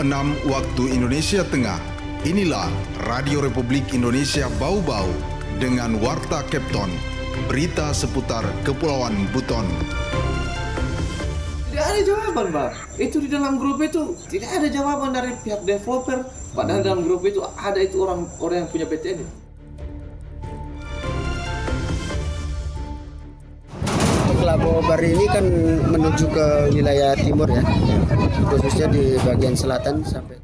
6 waktu Indonesia Tengah. Inilah Radio Republik Indonesia Bau-Bau dengan Warta Kepton, berita seputar Kepulauan Buton. Tidak ada jawaban, Bang. Itu di dalam grup itu tidak ada jawaban dari pihak developer. Padahal dalam grup itu ada itu orang yang punya PTN. Labu Bari ini kan menuju ke wilayah timur ya, khususnya di bagian selatan sampai.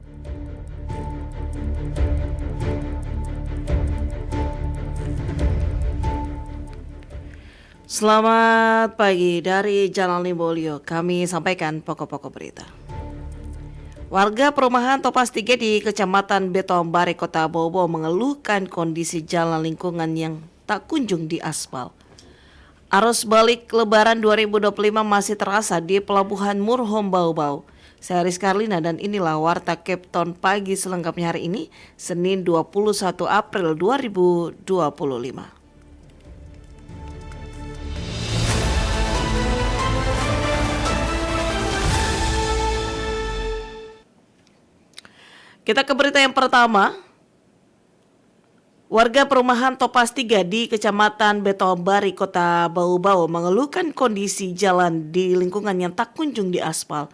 Selamat pagi dari Jalan Limbolio. Kami sampaikan pokok-pokok berita. Warga perumahan Topas 3 di Kecamatan Betoambari, Kota Bau-Bau mengeluhkan kondisi jalan lingkungan yang tak kunjung diaspal. Arus balik Lebaran 2025 masih terasa di Pelabuhan Murhom Bau-Bau. Saya Rizka Arlina dan inilah Warta Kepton pagi selengkapnya hari ini, Senin 21 April 2025. Kita ke berita yang pertama. Warga perumahan Topas 3 di Kecamatan Betoambari, Kota Bau-Bau mengeluhkan kondisi jalan di lingkungan yang tak kunjung diaspal.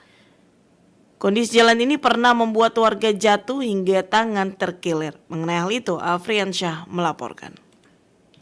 Kondisi jalan ini pernah membuat warga jatuh hingga tangan terkilir. Mengenai hal itu, Afriansyah melaporkan.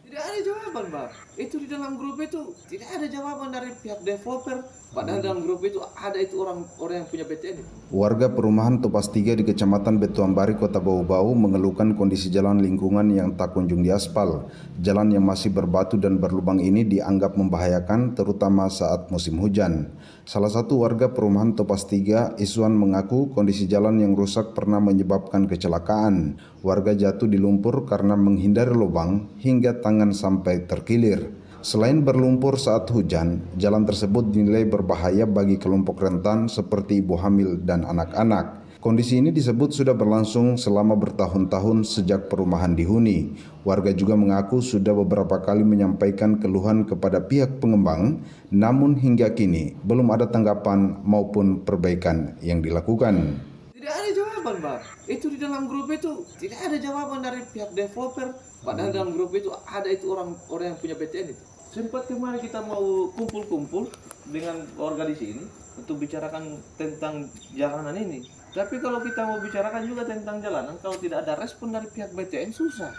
Tidak ada jawaban, Bang. Itu di dalam grup itu tidak ada jawaban dari pihak developer. Padahal dalam grup itu ada itu orang yang punya PTN. Warga perumahan Topas 3 di Kecamatan Betoambari, Kota Bau-Bau mengeluhkan kondisi jalan lingkungan yang tak kunjung diaspal. Jalan yang masih berbatu dan berlubang ini dianggap membahayakan terutama saat musim hujan. Salah satu warga perumahan Topas 3, Iswan, mengaku kondisi jalan yang rusak pernah menyebabkan kecelakaan. Warga jatuh di lumpur karena menghindari lubang hingga tangan sampai terkilir. Selain berlumpur saat hujan, jalan tersebut dinilai berbahaya bagi kelompok rentan seperti ibu hamil dan anak-anak. Kondisi ini disebut sudah berlangsung selama bertahun-tahun sejak perumahan dihuni. Warga juga mengaku sudah beberapa kali menyampaikan keluhan kepada pihak pengembang, namun hingga kini belum ada tanggapan maupun perbaikan yang dilakukan. Tidak ada jawaban, Bang. Itu di dalam grup itu tidak ada jawaban dari pihak developer. Padahal dalam grup itu ada itu orang yang punya PTN itu. Sempat kemarin kita mau kumpul-kumpul dengan warga di sini untuk bicarakan tentang jalanan ini. Tapi kalau kita mau bicarakan juga tentang jalanan, kalau tidak ada respon dari pihak BTN susah.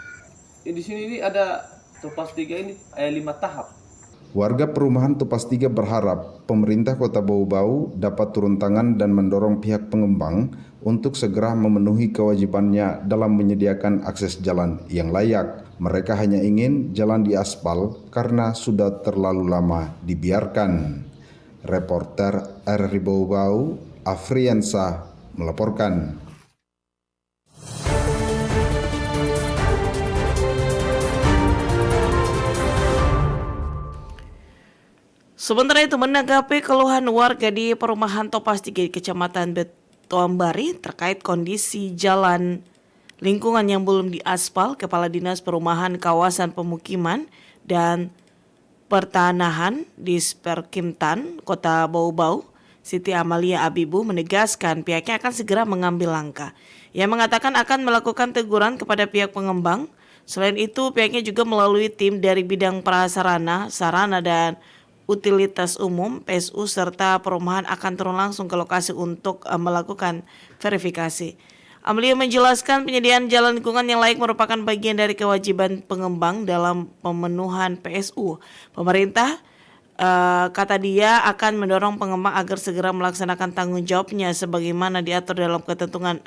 Di sini ini ada Topas 3 ini 5 tahap. Warga perumahan Topas 3 berharap pemerintah Kota Bau-Bau dapat turun tangan dan mendorong pihak pengembang untuk segera memenuhi kewajibannya dalam menyediakan akses jalan yang layak. Mereka hanya ingin jalan diaspal karena sudah terlalu lama dibiarkan. Reporter RRI Bau-Bau, Afriansyah melaporkan. Sementara itu, menanggapi keluhan warga di perumahan Topas 3 di Kecamatan Betoambari terkait kondisi jalan lingkungan yang belum diaspal, Kepala Dinas Perumahan Kawasan Pemukiman dan Pertanahan di Perkimtan Kota Bau-Bau, Siti Amalia Abibu, menegaskan pihaknya akan segera mengambil langkah. Ia mengatakan akan melakukan teguran kepada pihak pengembang. Selain itu, pihaknya juga melalui tim dari bidang prasarana, sarana dan utilitas umum PSU serta perumahan akan turun langsung ke lokasi untuk melakukan verifikasi. Amalia menjelaskan penyediaan jalan lingkungan yang layak merupakan bagian dari kewajiban pengembang dalam pemenuhan PSU. Pemerintah, kata dia, akan mendorong pengembang agar segera melaksanakan tanggung jawabnya sebagaimana diatur dalam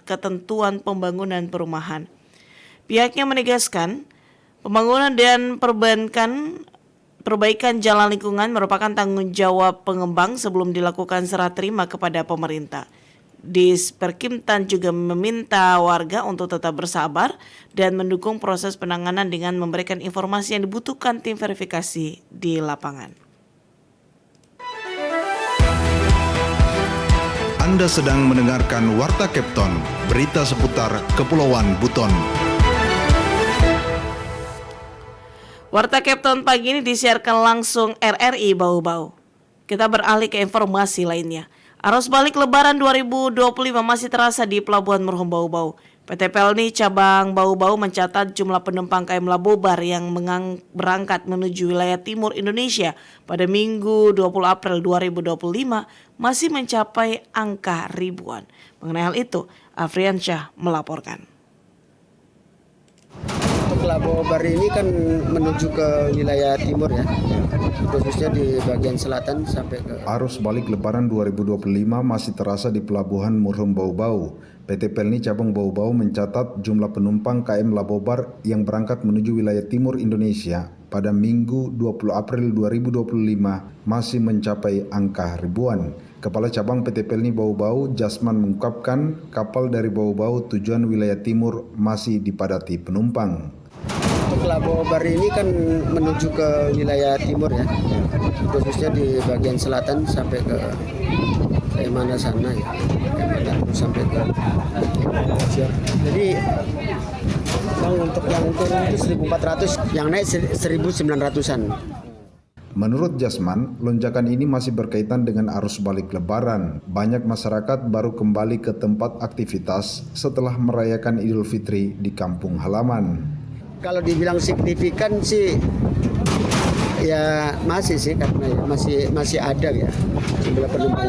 ketentuan pembangunan perumahan. Pihaknya menegaskan pembangunan dan perbaikan jalan lingkungan merupakan tanggung jawab pengembang sebelum dilakukan serah terima kepada pemerintah. Disperkimtan juga meminta warga untuk tetap bersabar dan mendukung proses penanganan dengan memberikan informasi yang dibutuhkan tim verifikasi di lapangan. Anda sedang mendengarkan Warta Kepton, berita seputar Kepulauan Buton. Warta Kepton pagi ini disiarkan langsung RRI Bau-Bau. Kita beralih ke informasi lainnya. Arus balik Lebaran 2025 masih terasa di Pelabuhan Merum Bau-Bau. PT Pelni cabang Bau-Bau mencatat jumlah penumpang KM Labobar yang berangkat menuju wilayah timur Indonesia pada Minggu 20 April 2025 masih mencapai angka ribuan. Mengenai hal itu, Afriansyah melaporkan. Untuk Labobar ini kan menuju ke wilayah timur ya, khususnya di bagian selatan sampai ke... Arus balik Lebaran 2025 masih terasa di Pelabuhan Merum Bau-Bau. PT Pelni cabang Bau-Bau mencatat jumlah penumpang KM Labobar yang berangkat menuju wilayah timur Indonesia pada Minggu 20 April 2025 masih mencapai angka ribuan. Kepala Cabang PT Pelni Bau-Bau, Jasman, mengungkapkan kapal dari Bau-Bau tujuan wilayah timur masih dipadati penumpang. Untuk Labobar ini kan menuju ke wilayah timur ya, khususnya di bagian selatan sampai ke mana sana ya, terus sampai ke Siap. Jadi untuk yang turun itu 1.400, yang naik 1.900-an. Menurut Jasman, lonjakan ini masih berkaitan dengan arus balik Lebaran. Banyak masyarakat baru kembali ke tempat aktivitas setelah merayakan Idul Fitri di kampung halaman. Kalau dibilang signifikan sih, ya masih sih, karena masih ada ya jumlah penumpang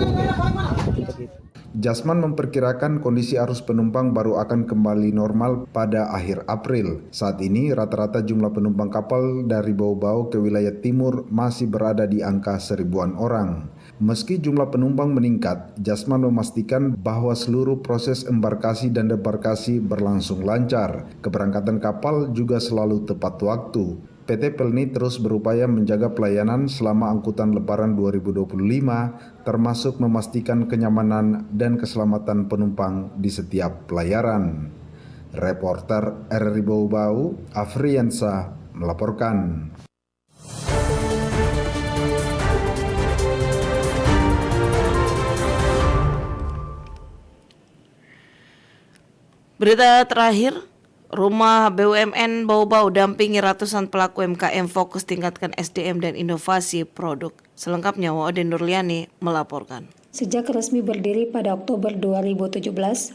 untuk itu. Jasman memperkirakan kondisi arus penumpang baru akan kembali normal pada akhir April. Saat ini rata-rata jumlah penumpang kapal dari Bau-Bau ke wilayah timur masih berada di angka 1.000-an orang. Meski jumlah penumpang meningkat, Jasman memastikan bahwa seluruh proses embarkasi dan debarkasi berlangsung lancar. Keberangkatan kapal juga selalu tepat waktu. PT Pelni terus berupaya menjaga pelayanan selama angkutan Lebaran 2025, termasuk memastikan kenyamanan dan keselamatan penumpang di setiap pelayaran. Reporter RRI Bau-Bau, Afriansyah melaporkan. Berita terakhir, Rumah BUMN Bau-Bau dampingi ratusan pelaku UMKM fokus tingkatkan SDM dan inovasi produk. Selengkapnya Wa'odin Nurliani melaporkan. Sejak resmi berdiri pada Oktober 2017,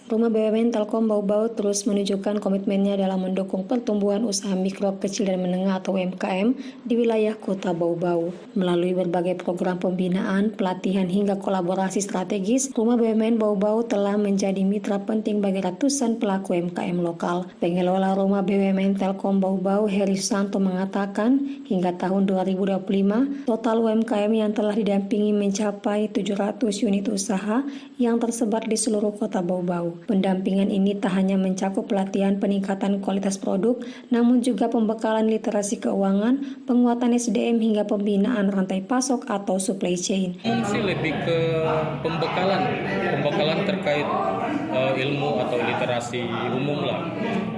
Rumah BUMN Telkom Bau-Bau terus menunjukkan komitmennya dalam mendukung pertumbuhan usaha mikro, kecil, dan menengah atau UMKM di wilayah kota Bau-Bau. Melalui berbagai program pembinaan, pelatihan, hingga kolaborasi strategis, Rumah BUMN Bau-Bau telah menjadi mitra penting bagi ratusan pelaku UMKM lokal. Pengelola Rumah BUMN Telkom Bau-Bau, Heri Santo, mengatakan hingga tahun 2025, total UMKM yang telah didampingi mencapai 700 unit usaha yang tersebar di seluruh kota Bau-Bau. Pendampingan ini tak hanya mencakup pelatihan peningkatan kualitas produk, namun juga pembekalan literasi keuangan, penguatan SDM, hingga pembinaan rantai pasok atau supply chain. Sih lebih ke pembekalan terkait ilmu atau literasi umum lah.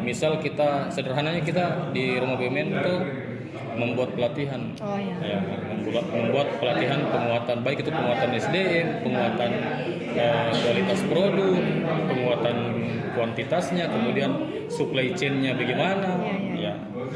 Misal sederhananya kita di Rumah BUMN itu membuat pelatihan, membuat pelatihan penguatan, baik itu penguatan SDM, penguatan kualitas produk, penguatan kuantitasnya, kemudian supply chain-nya bagaimana.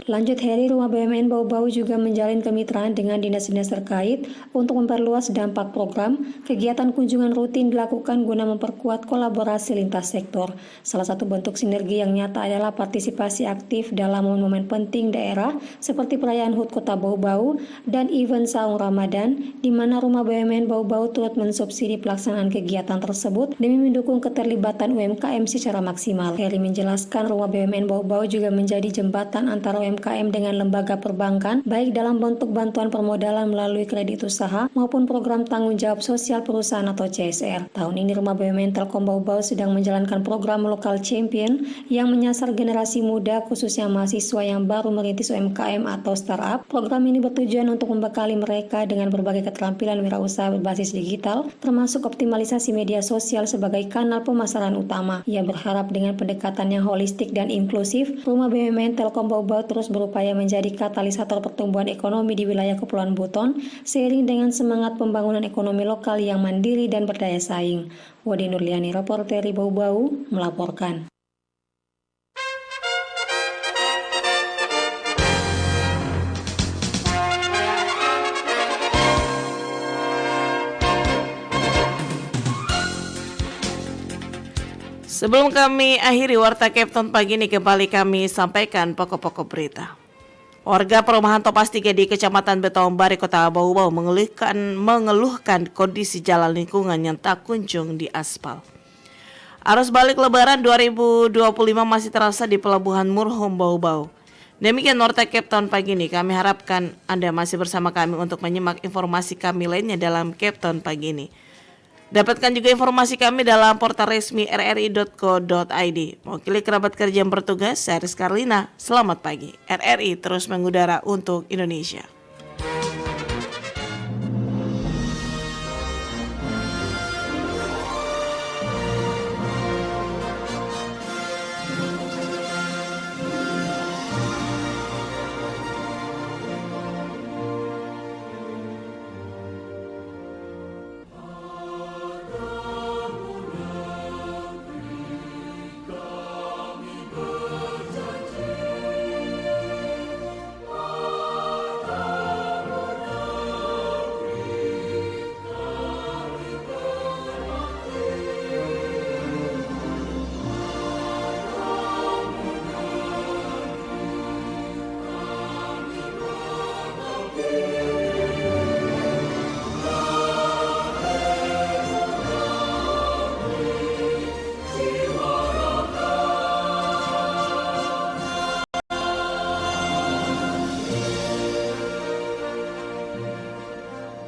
Lanjut Heri, Rumah BUMN Bau-Bau juga menjalin kemitraan dengan dinas-dinas terkait untuk memperluas dampak program. Kegiatan kunjungan rutin dilakukan guna memperkuat kolaborasi lintas sektor. Salah satu bentuk sinergi yang nyata adalah partisipasi aktif dalam momen-momen penting daerah seperti perayaan HUT Kota Bau-Bau dan event Saung Ramadan, di mana Rumah BUMN Bau-Bau turut mensubsidi pelaksanaan kegiatan tersebut demi mendukung keterlibatan UMKM secara maksimal. Heri menjelaskan Rumah BUMN Bau-Bau juga menjadi jembatan antara UMKM dengan lembaga perbankan, baik dalam bentuk bantuan permodalan melalui kredit usaha maupun program tanggung jawab sosial perusahaan atau CSR. Tahun ini Rumah BUMN Telkom Bau-Bau sedang menjalankan program Local Champion yang menyasar generasi muda, khususnya mahasiswa yang baru merintis UMKM atau startup. Program ini bertujuan untuk membekali mereka dengan berbagai keterampilan wirausaha berbasis digital, termasuk optimalisasi media sosial sebagai kanal pemasaran utama. Ia berharap dengan pendekatan yang holistik dan inklusif, Rumah BUMN Telkom Bau-Bau terus berupaya menjadi katalisator pertumbuhan ekonomi di wilayah Kepulauan Buton seiring dengan semangat pembangunan ekonomi lokal yang mandiri dan berdaya saing. Wa'odin Nurliani, reporter Bau-Bau, melaporkan. Sebelum kami akhiri Warta Captain pagi ini, kembali kami sampaikan pokok-pokok berita. Warga perumahan Topas 3 di Kecamatan Betoambari, Kota Bau-Bau mengeluhkan kondisi jalan lingkungan yang tak kunjung diaspal. Arus balik Lebaran 2025 masih terasa di Pelabuhan Murhum Bau-Bau. Demikian Warta Captain pagi ini. Kami harapkan Anda masih bersama kami untuk menyimak informasi kami lainnya dalam Captain pagi ini. Dapatkan juga informasi kami dalam portal resmi rri.co.id. Mewakili kerabat kerja yang bertugas, saya Rizka Arlina. Selamat pagi. RRI terus mengudara untuk Indonesia.